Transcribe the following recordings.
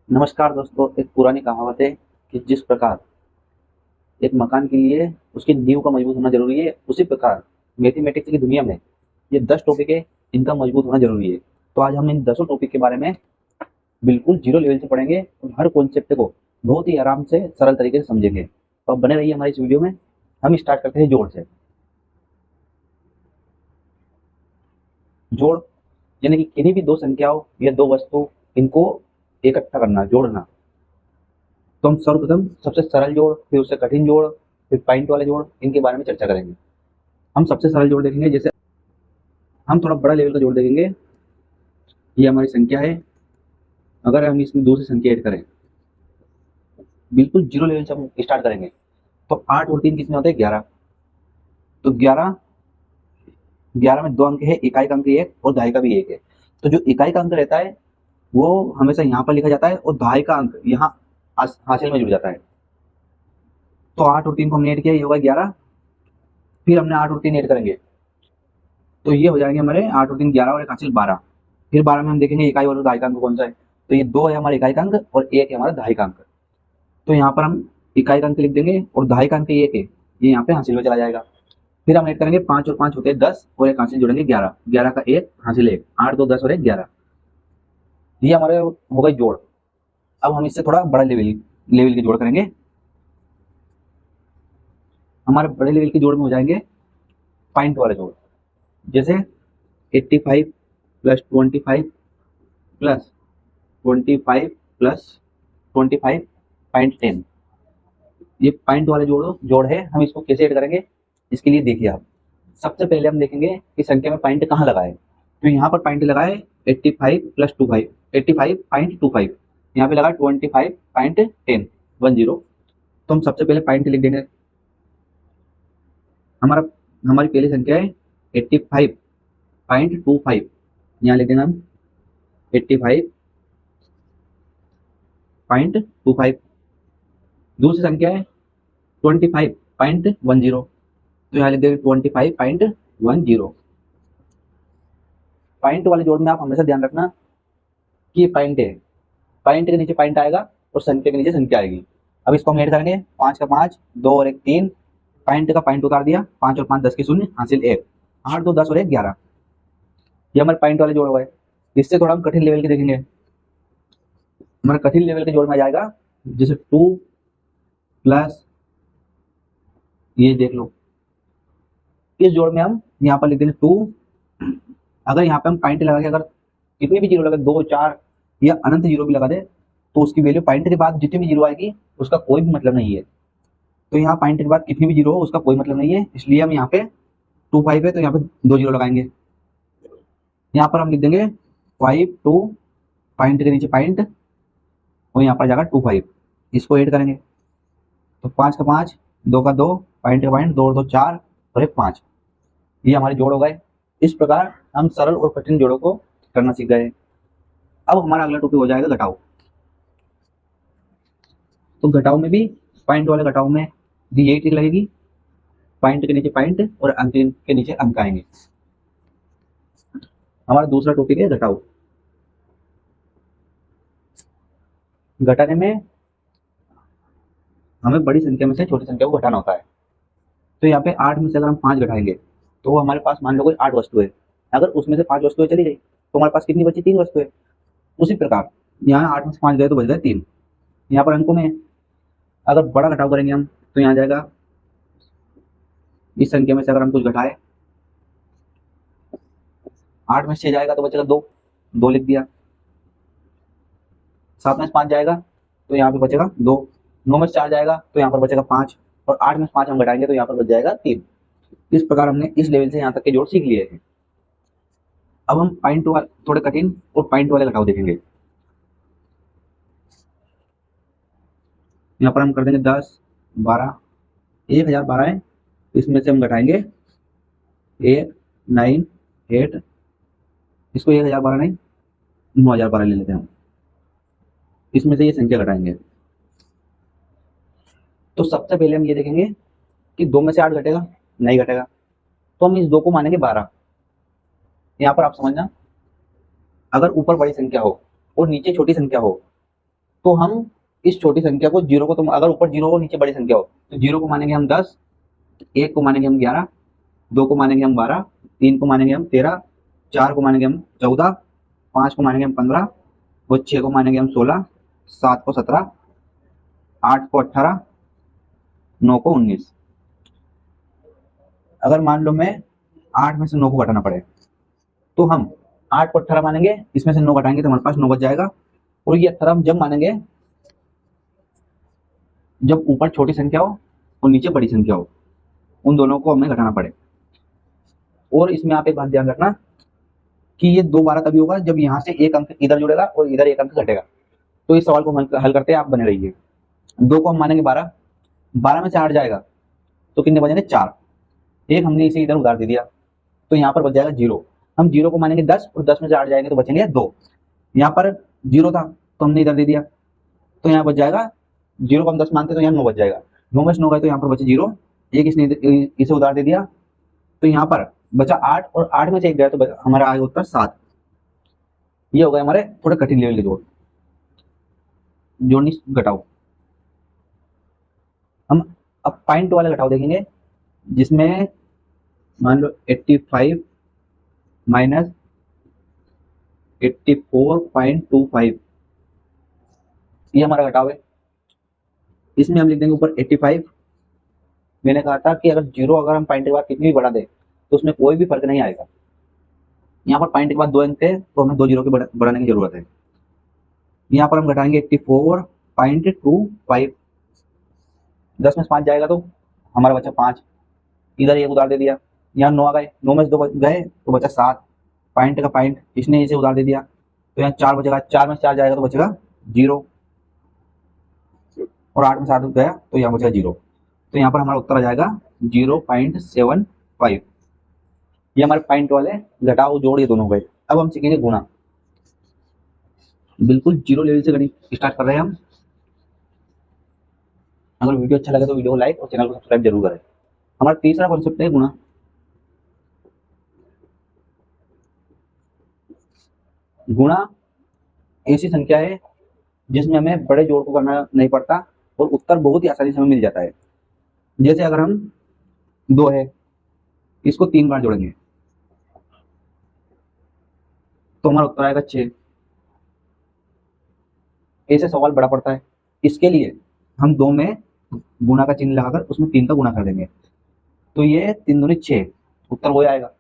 नमस्कार दोस्तों। एक पुरानी कहावत है कि जिस प्रकार एक मकान के लिए उसकी नींव का मजबूत होना जरूरी है, उसी प्रकार मैथमेटिक्स की दुनिया में ये 10 टॉपिक है, इनका मजबूत होना जरूरी है। तो आज हम इन 10 टॉपिक के बारे में बिल्कुल जीरो लेवल से पढ़ेंगे और हर कॉन्सेप्ट को बहुत ही आराम से सरल तरीके से समझेंगे। तो आप बने रहिए हमारी इस वीडियो में। हम स्टार्ट करते हैं जोड़ से। जोड़ यानी कि किन्हीं भी दो संख्याओं या दो वस्तु, इनको इकट्ठा करना, जोड़ना। तो हम सर्वप्रथम सबसे सरल जोड़, फिर उससे कठिन जोड़, फिर पॉइंट वाले जोड़, इनके बारे में चर्चा करेंगे। हम सबसे सरल जोड़ देखेंगे। जैसे हम थोड़ा बड़ा लेवल का जोड़ देखेंगे। ये हमारी संख्या है, अगर हम इसमें दूसरी संख्या ऐड करें, बिल्कुल जीरो लेवल से हम स्टार्ट करेंगे। तो 8 और 3 कितने होते हैं? 11। तो 11 11 में दो अंक है, इकाई का अंक एक और दहाई का भी एक है। तो जो इकाई का अंक रहता है वो हमेशा यहाँ पर लिखा जाता है और दहाई का अंक यहाँ हासिल में जुड़ जाता है। तो 8 और 3 को हमने ऐड किया, ये होगा 11। फिर हमने 8 और 3 ऐड करेंगे तो ये हो जाएंगे हमारे 8 और 3 11 और एक हासिल 12। फिर 12 में हम देखेंगे इकाई और दहाई का अंक कौन सा है। तो ये 2 है हमारा इकाई का अंक और 1 है हमारा दहाई का अंक। तो यहाँ पर हम इकाई का अंक लिख देंगे और दहाई का अंक 1 है, ये यहाँ पे हासिल में चला जाएगा। फिर हम ऐड करेंगे 5 और 5 होते हैं 10 और एक हासिल जोड़ेंगे 11। 11 का 1 हासिल 1, 8 2 10 और 1 11। ये हमारे हो गए जोड़। अब हम इससे थोड़ा बड़ा लेवल लेवल के जोड़ करेंगे। हमारे बड़े लेवल के जोड़ में हो जाएंगे पॉइंट वाले जोड़। जैसे 85 प्लस 25 प्लस 25 प्लस 25 पॉइंट 10। ये पॉइंट वाले जोड़ है। हम इसको कैसे ऐड करेंगे, इसके लिए देखिए आप। सबसे पहले हम देखेंगे कि संख्या में पॉइंट कहाँ लगाए। तो यहाँ पर पॉइंट लगाए 85 प्लस 25, 85.25। यहाँ पे लगा 25.10, 10। तो हम सबसे पहले पॉइंट लिख देंगे। हमारा हमारी पहली संख्या है 85.25। यहाँ लिख देंगे हम 85.25। दूसरी संख्या है 25.10। तो यहाँ लिख देंगे 25.10। पॉइंट वाले जोड़ में आप हमेशा ध्यान रखना कि ये पॉइंट है, पॉइंट के नीचे पॉइंट आएगा और संख्या के नीचे संख्या आएगी। अब इसको हम ऐड करेंगे, 5 का 5, 2 और 1 3। पॉइंट का पॉइंट उतार दिया, 5 और 5 10 के शून्य, हासिल 1। 8 2 10 और 1 11। ये हमारे पॉइंट वाले जोड़ हुए। इससे थोड़ा हम कठिन लेवल के देखेंगे। हमारे कठिन लेवल के जोड़ में आ जाएगा जैसे 2 प्लस, ये देख लो। इस जोड़ में हम यहाँ पर लिख देंगे 2। अगर यहाँ पे हम पॉइंट लगा के अगर कितनी भी जीरो लगे, 2 4 या अनंत जीरो भी लगा दे, तो उसकी वैल्यू पॉइंट के बाद जितनी भी जीरो आएगी उसका कोई भी मतलब नहीं है। तो यहाँ पॉइंट के बाद कितनी भी जीरो हो उसका कोई मतलब नहीं है, इसलिए हम यहाँ पे 25 है तो यहाँ पे 2 जीरो लगाएंगे। यहाँ पर हम लिख देंगे 5 2, पॉइंट के नीचे पॉइंट और यहाँ पर जाएगा 25। इसको ऐड करेंगे तो 5 का 5, 2 का 2, पॉइंट का पॉइंट, 2 और 2 4 और 1 5। ये हमारे जोड़ हो गए। इस प्रकार हम सरल और कठिन जोड़ों को करना सीख गए। अब हमारा अगला टॉपिक हो जाएगा घटाओ। तो घटाओ में भी पॉइंट वाले घटाओ में भी यही ट्रिक लगेगी। पॉइंट के नीचे पॉइंट और अंक के नीचे अंक आएंगे। हमारा दूसरा टॉपिक है घटाओ। घटाने में हमें बड़ी संख्या में से छोटी संख्या को घटाना होता है। तो यहाँ पे 8 में से अगर हम 5 घटाएंगे तो हमारे पास मान लो कोई 8 वस्तु है। अगर उसमें से 5 वस्तुएं चली गई तो हमारे पास कितनी बची? 3 वस्तुएं। उसी प्रकार यहाँ 8 में से 5 गए तो बच गए 3। यहाँ पर अंकों में अगर बड़ा घटाव करेंगे हम तो यहाँ जाएगा, इस संख्या में से अगर हम कुछ घटाए, 8 में से 6 जाएगा तो बचेगा 2, 2 लिख दिया। 7 में से 5 जाएगा तो यहाँ पे बचेगा 2। 9 में से 4 जाएगा तो यहाँ पर बचेगा 5 और 8 में से 5 हम घटाएंगे तो यहाँ पर बच जाएगा 3। इस प्रकार हमने इस लेवल से यहाँ तक के जोड़ सीख लिए हैं। अब हम पॉइंट वाले थोड़े कठिन और पॉइंट वाले घटाव देखेंगे। यहाँ पर हम कर देंगे 10 12, 1012 है। इसमें से हम घटाएंगे 8 9 8। इसको 1012 नहीं, 9012 ले लेते हैं हम। इसमें से ये संख्या घटाएंगे तो सबसे पहले हम ये देखेंगे कि 2 में से 8 घटेगा? नहीं घटेगा। तो हम इस 2 को मानेंगे 12। यहाँ पर आप समझना, अगर ऊपर बड़ी संख्या हो और नीचे छोटी संख्या हो तो हम इस छोटी संख्या को जीरो को, तो अगर ऊपर जीरो हो नीचे बड़ी संख्या हो तो जीरो को मानेंगे हम 10, एक को मानेंगे हम 11, दो को मानेंगे हम 12, तीन को मानेंगे हम 13, चार को मानेंगे हम 14, पांच को मानेंगे हम 15, और छह को मानेंगे हम 16, सात को 17, आठ को 18, नौ को 19। अगर मान लो मैं 8 में से 9 को घटाना पड़े तो हम 8 को 18 मानेंगे, इसमें से 9 घटाएंगे तो हमारे पास 9 बच जाएगा। और ये 18 हम जब मानेंगे जब ऊपर छोटी संख्या हो और नीचे बड़ी संख्या हो, उन दोनों को हमें घटाना पड़े। और इसमें आप एक बात ध्यान रखना कि ये 2 12 तभी होगा जब यहाँ से एक अंक इधर जुड़ेगा और इधर एक अंक घटेगा। तो इस सवाल को हल करते हैं, आप बने रहिए। 2 को हम मानेंगे 12, 12 में से 8 जाएगा तो कितने बचेंगे 4, एक हमने इसे इधर उधार दे दिया तो यहाँ पर बच जाएगा 0। हम 0 को मानेंगे 10 और 10 में से 8 जाएंगे तो बचेंगे 2। यहाँ पर 0 था तो हमने इधर दे दिया तो यहाँ बच जाएगा 0 को हम 10 मानते तो यहाँ 9 बच जाएगा, 9 में से 9 गए तो यहाँ पर बचे 0, एक इसने इसे उधार दे दिया तो यहाँ पर बचा 8 और 8 में से 1 गया तो हमारा आएगा उत्तर 7। ये हो गए हमारे थोड़े कठिन लेवल के जोड़, जोड़नी घटाओ। हम अब पॉइंट वाले घटाओ देखेंगे जिसमें मान लो 85 माइनस 84.25, ये हमारा घटाव है। इसमें हम लिख देंगे ऊपर 85। मैंने कहा था कि अगर जीरो अगर हम पॉइंट के बाद कितनी भी बढ़ा दे तो उसमें कोई भी फर्क नहीं आएगा। यहाँ पर पॉइंट के बाद 2 अंक थे तो हमें 2 जीरो के बढ़ाने की जरूरत है। यहाँ पर हम घटाएंगे 84.25, 10 में से 5 जाएगा तो हमारा बचा 5, इधर एक उधार दे दिया, यहाँ 9 आ गए, 9 में से 2 गए तो बचा 7, पॉइंट का पॉइंट इसने इसे उधार दे दिया तो यहाँ 4 बचेगा, 4 में से 4 जाएगा तो बचेगा 0, और 8 में से 8 गया तो यहाँ बचेगा 0। तो यहाँ पर हमारा उत्तर आ जाएगा 0.75। ये हमारे पॉइंट वाले घटाओ जोड़ ये दोनों हो गए। अब हम सीखेंगे गुणा। बिल्कुल जीरो लेवल से गणित स्टार्ट कर रहे हैं हम। अगर वीडियो अच्छा लगे तो वीडियो को लाइक और चैनल को सब्सक्राइब जरूर करें। हमारा तीसरा कॉन्सेप्ट है गुणा। गुणा ऐसी संख्या है जिसमें हमें बड़े जोड़ को करना नहीं पड़ता और उत्तर बहुत ही आसानी से हमें मिल जाता है। जैसे अगर हम 2 है, इसको 3 बार जोड़ेंगे तो हमारा उत्तर आएगा 6। ऐसे सवाल बड़ा पड़ता है, इसके लिए हम 2 में गुणा का चिन्ह लगाकर उसमें 3 का गुणा कर देंगे तो ये 3 दूनी 6, उत्तर वही आएगा।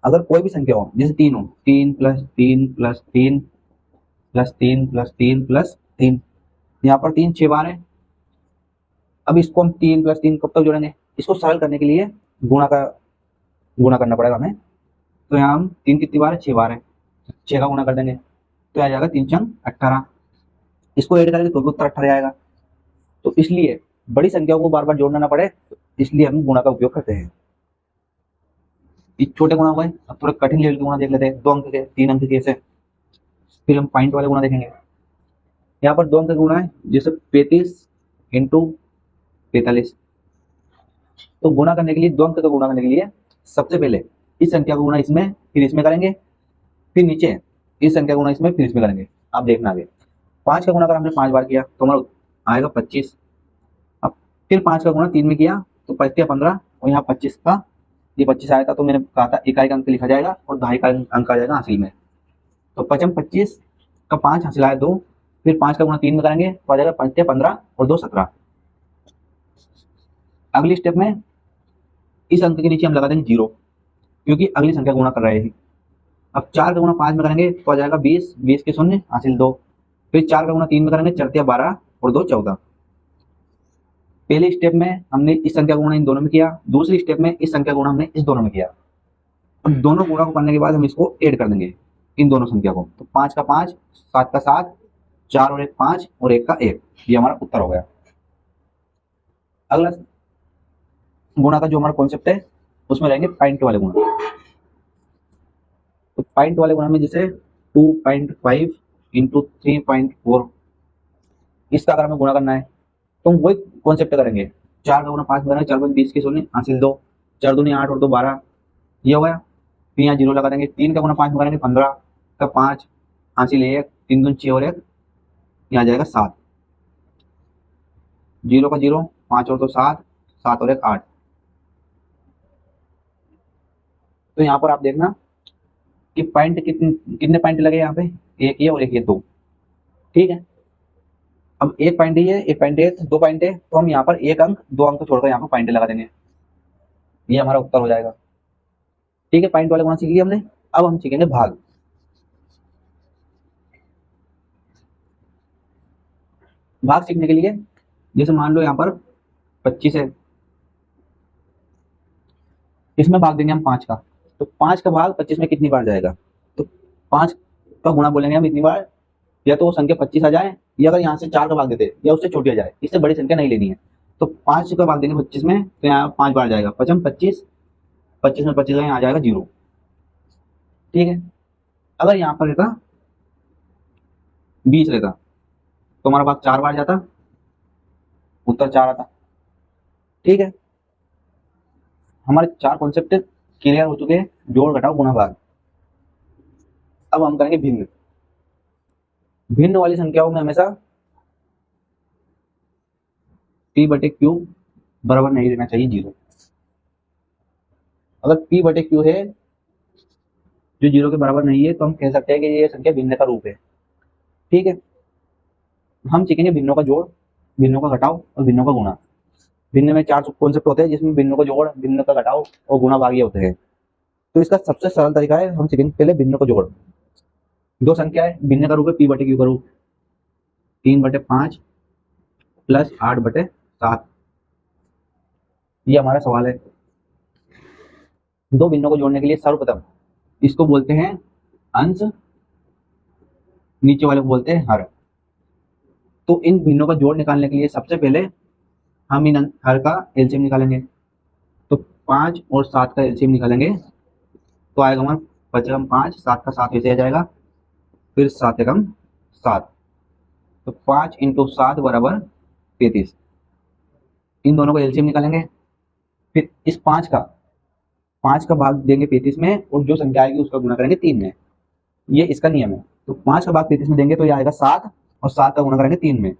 अगर कोई भी संख्या हो जैसे 3 हो, 3 plus 3 plus 3 plus 3 plus 3 plus 3, यहाँ पर 3 6 बार है। अब इसको हम 3 प्लस 3 कब तक जोड़ेंगे, इसको सरल करने के लिए गुणा करना पड़ेगा हमें। तो यहाँ हम 3 कितनी बार है, 6 बार है, 6 का गुणा कर देंगे तो आ जाएगा 3 छंग 18। इसको ऐड करेंगे तो भी उत्तर 18 आएगा। तो इसलिए बड़ी संख्याओं को बार बार जोड़ना ना पड़े, इसलिए हम गुणा का उपयोग करते हैं। छोटे गुणा हुए, अब थोड़े कठिन लेवल के गुणा देख लेते हैं, 2 अंक के 3 अंक के ऐसे। फिर हम पॉइंट वाले गुणा देखेंगे। यहाँ पर 2 अंक का गुणा है जैसे 35 इंटू 45। तो गुणा करने के लिए 2 अंक का गुणा करने के लिए सबसे पहले इस संख्या का गुणा इसमें फिर इसमें करेंगे, फिर नीचे इस संख्या का गुणा इसमें फिर इसमें करेंगे। आप देखना आगे 5 का गुणा अगर हमने 5 बार किया तो हमारा आएगा 25। अब फिर 5 का गुणा 3 में किया तो 5 15 और यहाँ 25 का ये 25 आया था तो मैंने कहा था इकाई का अंक लिखा जाएगा और दहाई का अंक आ जाएगा हासिल में। तो 25 का 5 हासिल आया 2, फिर 5 का गुणा 3 में करेंगे तो आ जाएगा 5 15 और 2 17। अगली स्टेप में इस अंक के नीचे हम लगा देंगे 0 क्योंकि अगली संख्या गुणा कर रहे हैं। अब 4 का गुणा 5 में करेंगे तो आ जाएगा 20, 20 के शून्य हासिल 2, फिर 4 का गुणा 3 में करेंगे 4 12 और 2 14। पहले स्टेप में हमने इस संख्या गुणा इन दोनों में किया, दूसरी स्टेप में इस संख्या गुणा हमने इस दोनों में किया। अब दोनों गुणा को करने के बाद हम इसको ऐड कर देंगे इन दोनों संख्या को। तो 5 का 5, 7 का 7, 4 और 1 5 और 1 का 1, ये हमारा उत्तर हो गया। अगला गुणा का जो हमारा कॉन्सेप्ट है उसमें रहेंगे पॉइंट वाले गुणा। तो पॉइंट वाले गुणा में जैसे 2.5 इंटू 3.4, इसका अगर हमें गुणा करना है तो हम वही कॉन्सेप्ट करेंगे। 4 का गुणा 5 में करेंगे, 4 20 के शून्य हासिल 2, 4 दूनी 8 और 2 12, ये हो गया। फिर यहाँ 0 लगा देंगे, 3 का गुणा 5 में करेंगे 15 का 5 हासिल 1, 3 दूनी 6 और 1, ये आ जाएगा 7, 0 का 0, 5 और 2 7, 7 और 1 8। तो यहाँ पर आप देखना कि पॉइंट कितने पॉइंट लगे यहाँ पे, एक ये और एक ये, 2। ठीक है, अब एक पॉइंट ये, एक पॉइंट ये, 2 पॉइंट है, तो हम यहाँ पर एक अंक 2 अंक छोड़कर यहाँ पर पॉइंट लगा देंगे, ये हमारा उत्तर हो जाएगा। ठीक है, पॉइंट वाले गुणा सीख लिया हमने। अब हम सीखेंगे भाग। भाग सीखने के लिए जैसे मान लो यहाँ पर 25 है, इसमें भाग देंगे हम 5 का, तो 5 का भाग 25 में कितनी बार जाएगा, तो 5 का गुणा बोलेंगे हम इतनी बार, या तो वो संख्या 25 आ जाए, या अगर यहाँ से 4 का भाग देते या उससे छोटी आ जाए, इससे बड़ी संख्या नहीं लेनी है। तो 5 का भाग देंगे 25 में, तो यहाँ 5 बार जाएगा, 5 25, 25 में 25 आ जाएगा 0। ठीक है, अगर यहाँ पर रहता 20 रहता तो हमारा भाग 4 बार जाता, उत्तर 4 आता। ठीक है, हमारे 4 कॉन्सेप्ट क्लियर हो चुके हैं, जोड़ घटाओ गुणा भाग। अब हम करेंगे भिन्न। भिन्न वाली संख्याओं में हमेशा p बटे क्यू बराबर नहीं रहना चाहिए 0। अगर p बटे क्यू है जो 0 के बराबर नहीं है, तो हम कह सकते हैं कि ये संख्या भिन्न का रूप है। ठीक है, हम सीखेंगे भिन्नों का जोड़, भिन्नों का घटाओ और भिन्नों का गुणा। भिन्न में 4 कॉन्सेप्ट होते हैं, जिसमें भिन्नों का जोड़, भिन्न का घटाओ और गुणा भाग ये होते हैं। तो इसका सबसे सरल तरीका है, हम सीखेंगे पहले भिन्न का जोड़। दो संख्या है, भिन्न का रूप है p बटे क्यू का रूप, 3 बटे 5 प्लस 8 बटे 7। ये हमारा सवाल है। दो भिन्नों को जोड़ने के लिए सर्वप्रथम इसको बोलते हैं अंश, नीचे वाले को बोलते हैं हर। तो इन भिन्नों का जोड़ निकालने के लिए सबसे पहले हम इन हर का एलसीएम निकालेंगे। तो 5 और 7 का एलसीएम निकालेंगे, तो आएगा हमारा 5 एकम 5, 7 का 7 वैसे आ जाएगा, फिर 7 एकम 7, तो 5 इंटू 7 बराबर 33। इन दोनों का एलसीएम निकालेंगे, फिर इस 5 का भाग देंगे 33 में, और जो संख्या आएगी उसका गुणा करेंगे 3 में। ये इसका नियम है। तो 5 का भाग 33 में देंगे तो ये आएगा 7, और 7 का गुणा करेंगे 3 में,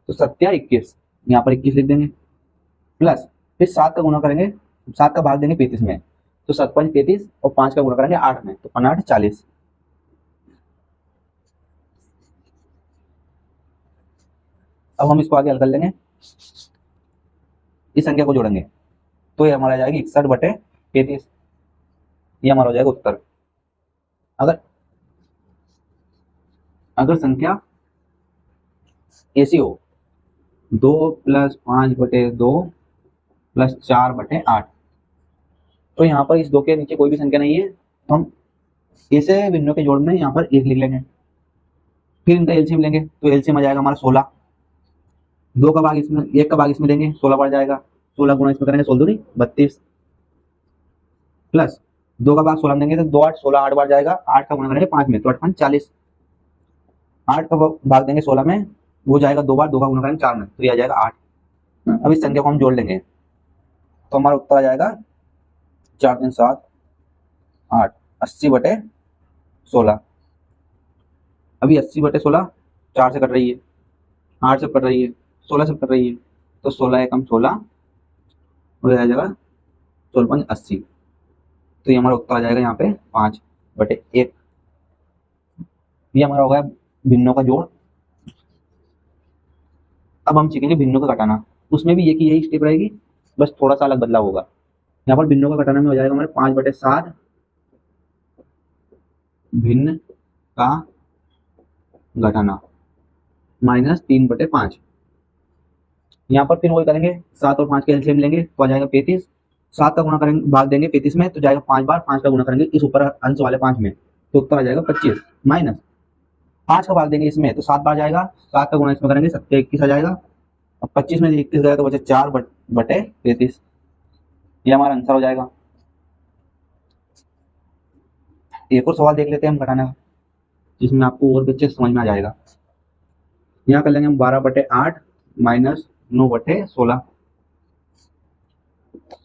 तो 7 या 21, यहाँ पर 21 लिख देंगे, प्लस फिर 7 का गुणा करेंगे, 7 का भाग देंगे 35 में, तो 7 5 33, और 5 का गुणा करेंगे 8 में, तो 8 40। अब हम इसको आगे हल कर लेंगे, इस संख्या को जोड़ेंगे, तो ये हमारा आ जाएगी 61 बटे 33, ये हमारा हो जाएगा उत्तर। अगर संख्या ऐसी हो 2 प्लस 5 बटे 2 प्लस 4 बटे 8, तो यहाँ पर इस 2 के नीचे कोई भी संख्या नहीं है, तो हम ऐसे भिन्नों के जोड़ में यहाँ पर 1 लिख लेंगे। फिर इनका एलसीएम लेंगे, तो एलसीएम आ जाएगा हमारा 16। 2 का भाग इसमें, 1 का भाग इसमें देंगे, 16 बढ़ जाएगा, 16 गुणा इसमें करेंगे 16 दूनी 32, प्लस 2 का भाग 16 में देंगे तो 2 8 16, 8 बार जाएगा, 8 का गुणा करेंगे 5 में, तो 8 5 40। 8 का भाग देंगे 16 में, वो जाएगा 2 बार, 2 का गुणा करेंगे 4 में, तो ये आ जाएगा 8। अब इस संख्या को हम जोड़ लेंगे, तो हमारा उत्तर आ जाएगा 4 3 7 8, 80 बटे 16। अभी 80 बटे 16 4 से कट रही है, 8 से कट रही है, 16 से कट रही है, तो 16 एकम 16, और आ जाएगा 16 5 80, तो ये हमारा उत्तर आ जाएगा यहाँ पे 5 बटे 1। ये हमारा हो गया भिन्नों का जोड़। अब हम सीखेंगे भिन्नों का घटाना, उसमें भी एक ही यही स्टेप रहेगी, बस थोड़ा सा अलग बदलाव होगा। यहाँ पर भिन्नों का घटाना में हो जाएगा हमारे 5 बटे 7 भिन्न का घटाना माइनस 3 बटे 5। यहाँ पर फिर वही करेंगे, 7 और 5 के एलसीएम लेंगे, तो आ जाएगा 35। 7 का गुणा करेंगे, भाग देंगे 35 में, तो जाएगा 5 बार, 5 का गुणा करेंगे इस ऊपर अंश वाले 5 में, तो उत्तर आ जाएगा 25, माइनस 5 का भाग देंगे इसमें, तो 7 बार जाएगा, 7 का गुणा इसमें करेंगे 7 21 आ जाएगा, अब 25 में 31 गया तो बचे 4 बटे 33, ये हमारा आंसर हो जाएगा। एक और सवाल देख लेते हैं हम घटाने का, जिसमें आपको और भी अच्छे समझ में आ जाएगा। यहाँ कर लेंगे हम 12 बटे 8 माइनस 9 बटे 16।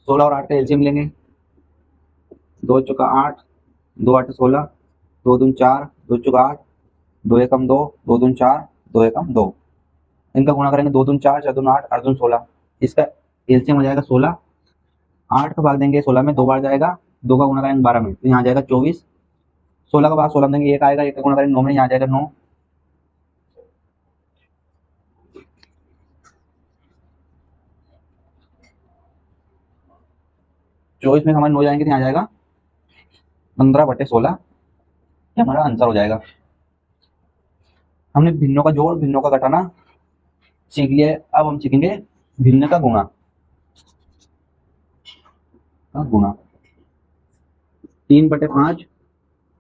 16 और 8 का एलसीएम लेंगे, 2 चौका 8, 2 8 16, 2 दूनी 4, 2 चौका 8, दो एकम दो, दो दून चार, दो एकम दो। इनका गुणा करेंगे, दो दून चार, चार दून आठ, आठ दून 16। इसका एलसीएम हो जाएगा 16। 8 का भाग देंगे 16 में, 2 बार जाएगा, 2 का गुणा करेंगे 12 में, तो यहाँ आ जाएगा 24। 16 का भाग 16 में देंगे, 1 आएगा, 1 का गुणा करेंगे 9 में, यहाँ आ जाएगा 9। चौबीस में हमारे 9 जाएंगे तो यहाँ आ जाएगा 15/16। ये हमारा आंसर हो जाएगा। हमने भिन्नों का जोड़, भिन्नों का घटाना सीख लिया है। अब हम सीखेंगे भिन्न का गुणा। गुणा 3/5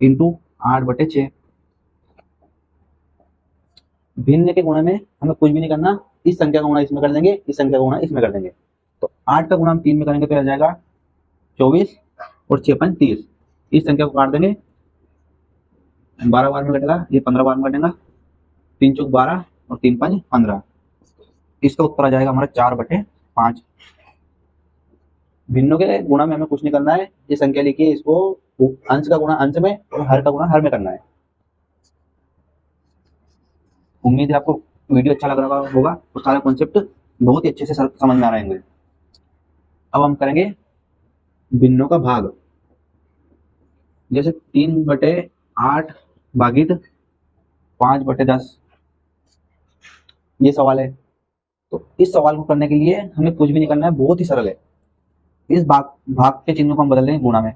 इंटू 8/6। भिन्न के गुणा में हमें कुछ भी नहीं करना, इस संख्या का गुणा इसमें कर देंगे, इस संख्या का गुणा इसमें कर देंगे। तो 8 का गुणा हम 3 में करेंगे तो आ जाएगा 24 और 6 30। इस संख्या को काट देंगे, 12 बार में कटेगा, ये 15 बार में कटेगा, 3 चौक 12 और 3 5 15। इसका उत्तर आ जाएगा हमारा 4/5। भिन्नों के गुणा में हमें कुछ नहीं करना है, ये संख्या लिखिए, इसको अंश का गुणा अंश में और हर का गुणा हर में करना है। उम्मीद है आपको वीडियो अच्छा लग रहा होगा और सारे कॉन्सेप्ट बहुत ही अच्छे से समझ में आ रहे होंगे। अब हम करेंगे भिन्नों का भाग। जैसे 3/8 भागित 5/10, ये सवाल है। तो इस सवाल को करने के लिए हमें कुछ भी नहीं करना है, बहुत ही सरल है। इस भाग के चिन्ह को हम बदल देंगे गुणा में।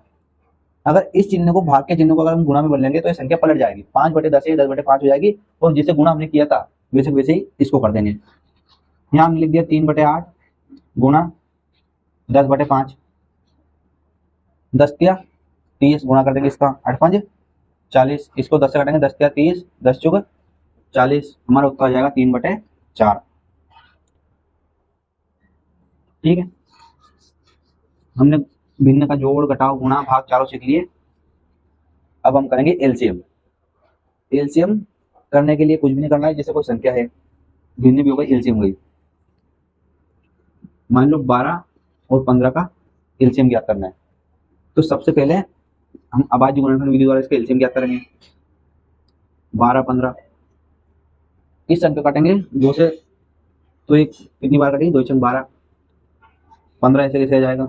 अगर इस चिन्ह को, भाग के चिन्ह को अगर हम गुणा में बदलेंगे तो ये संख्या पलट जाएगी, 5/10 या 10/5 हो जाएगी, और जिसे गुणा हमने किया था वैसे वैसे ही इसको कर देंगे। यहाँ हमने लिख दिया 3/8 गुणा 10/5। 10 तिया 30 गुणा कर देंगे इसका, 8 5 40। इसको 10 से काटेंगे, 10 तिया 30, 10 चौक 40। हमारा उत्तर आ जाएगा 3/4। ठीक है, हमने भिन्न का जोड़, घटाव, गुणा, भाग चारों सीख लिए। अब हम करेंगे एलसीएम। एलसीएम करने के लिए कुछ भी नहीं करना है। जैसे कोई संख्या है, भिन्न भी हो गई, एलसीएम गई। मान लो 12 और 15 का एलसीएम ज्ञात करना है, तो सबसे पहले हम अभाज्य गुणनफल विधि द्वारा इसका एलसीएम ज्ञात करेंगे। 12 15, इस संख्या काटेंगे 2 से, तो एक कितनी बार कटेगी, 2 छंग 12, 15 ऐसे कैसे आ जाएगा।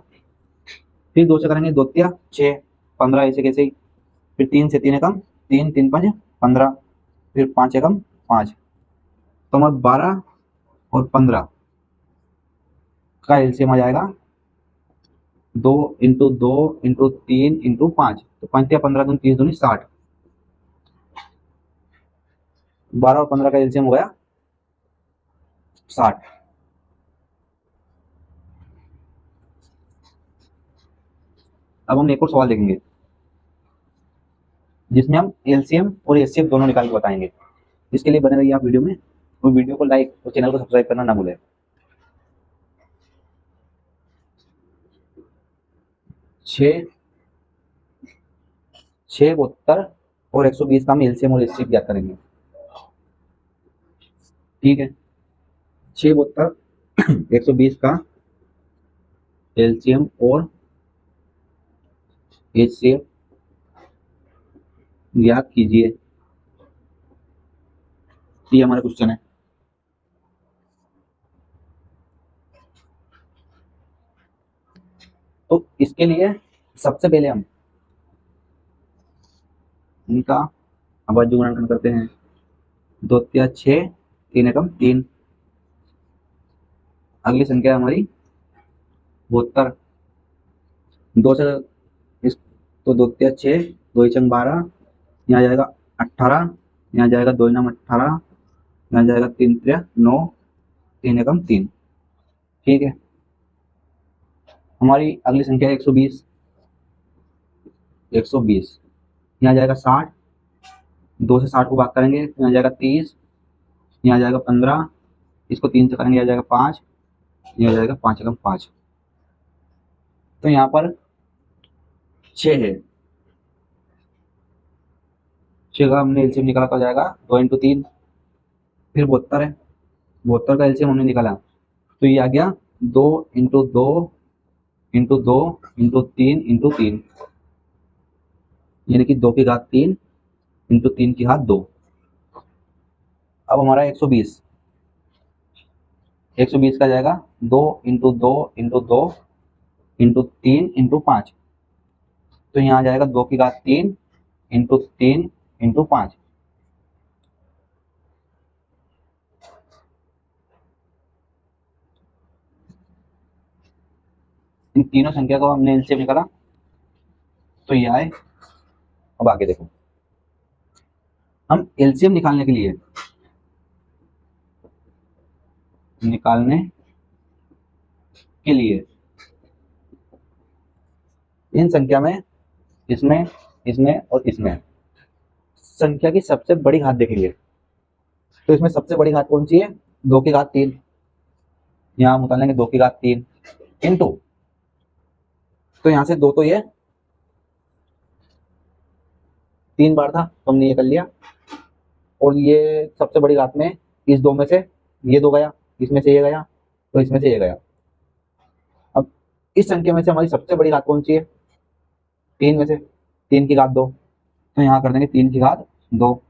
फिर 2 से करेंगे, 2 तिया 6, 15 ऐसे कैसे ही। फिर 3 से 3 एकम 3, 3 5 15, फिर 5 एकम 5। तो हमारा 12 और 15 का एलसीएम आ जाएगा 2 इंटू 2 इंटू 3 इंटू 5। तो 5 या 15 दूनी 30 दूनी 60। 12 और 15 का एलसीएम हो गया 60। अब हम एक और सवाल देखेंगे जिसमें हम एलसीएम और एचसीएफ दोनों निकाल के बताएंगे। इसके लिए बने रहिए आप वीडियो में, और वीडियो को लाइक और चैनल को सब्सक्राइब करना ना भूलें। 6 72 और 120 का हम एलसीएम और एचसीएफ ज्ञात करेंगे। ठीक है, 6 72 120 का एलसीएम और एचसीएफ ज्ञात कीजिए, ये हमारा क्वेश्चन है। तो इसके लिए सबसे पहले हम इनका अभाज्य गुणनखंड करते हैं। 2 तिया 6, 3 एकम 3। अगली संख्या हमारी 72। 2 से इस, तो 2 तिया 6, 2 छंग 12, यहाँ जाएगा 18, यहाँ जाएगा 2 नाम 18, यहाँ जाएगा 3 तिया 9, 3 एकम 3। ठीक है, हमारी अगली संख्या 120। 120 यहाँ जाएगा 60, 2 से 60 को भाग करेंगे, यहाँ जाएगा 30, यहाँ जाएगा 15, इसको 3 से करेंगे, यहाँ जाएगा 5, यहाँ जाएगा 5 एकम 5। तो यहाँ पर 6 है, 6 का हमने एलसीएम निकाला तो जाएगा 2 इंटू 3। फिर 72 है, 72 का एलसीएम हमने निकाला तो ये आ गया 2 इंटू 2 इंटू 2 इंटू 3 इंटू 3, यानी कि 2 की घात 3 इंटू 3 की घात 2। अब हमारा 120 का जाएगा 2 इंटू 2 इंटू 2 इंटू 3 इंटू 5, तो यहाँ आ जाएगा 2 की घात 3 इंटू 3 इंटू 5। इन तीनों संख्या को हमने एलसीएम निकाला तो ये आए। अब आगे देखो, हम एलसीएम निकालने के लिए इन संख्या में इसमें इसमें और इसमें संख्या की सबसे बड़ी घात देखेंगे। तो इसमें सबसे बड़ी घात कौन सी है? 2 की घात 3। यहाँ हम उतार लेंगे 2 की घात 3 इंटू, तो यहाँ से 2 तो ये 3 बार था तो हमने ये कर लिया, और ये सबसे बड़ी घात में इस 2 में से ये 2 गया, इसमें से ये गया, तो इसमें से ये गया। अब इस संख्या में से हमारी सबसे बड़ी घात कौन सी है? 3 में से 3 की घात 2, तो यहाँ कर देंगे 3 की घात 2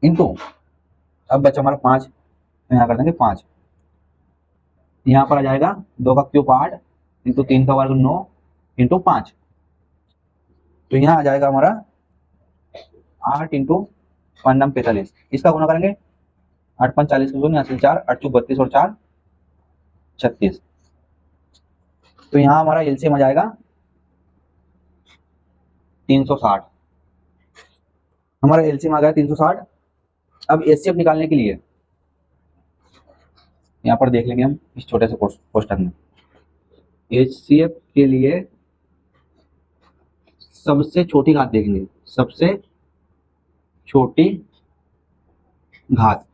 इंटू, अब बचा हमारा 5, तो यहाँ कर देंगे 5। यहाँ पर आ जाएगा 2 का क्यूब 8 इंटू 3 का वर्ग 9 इंटू 5, तो यहाँ आ जाएगा हमारा 8 इंटू 5 9 45। इसका गुना करेंगे 8 5 40 का गुना, 4 8 चौक 32 और 4 36, तो यहाँ हमारा एलसीएम आ जाएगा 360। हमारा एलसीएम आ गया 360। अब एचसीएफ निकालने के लिए यहाँ पर देख लेंगे हम इस छोटे से कोष्ठक में। एचसीएफ के लिए सबसे छोटी घात देखेंगे, सबसे छोटी घात,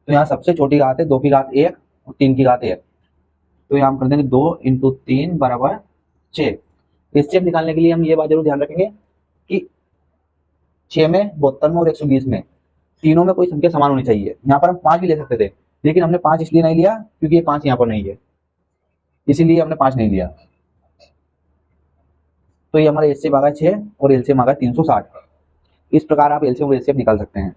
तो यहाँ सबसे छोटी घात है 2 की घात 1 और 3 की घात 1, तो यहाँ हम कर देंगे 2 इंटू 3 बराबर 6। एचसीएफ निकालने के लिए हम ये बात जरूर ध्यान रखेंगे कि 6 में, 72 में और 120 में तीनों में कोई संख्या समान होनी चाहिए। यहाँ पर हम 5 भी ले सकते थे, लेकिन हमने 5 इसलिए नहीं लिया क्योंकि ये 5 यहाँ पर नहीं है, इसीलिए हमने 5 नहीं लिया। तो ये हमारा एचसीएफ आ गया 6 और एलसीएम आ गया 360। इस प्रकार आप एलसीएम और एचसीएफ निकाल सकते हैं।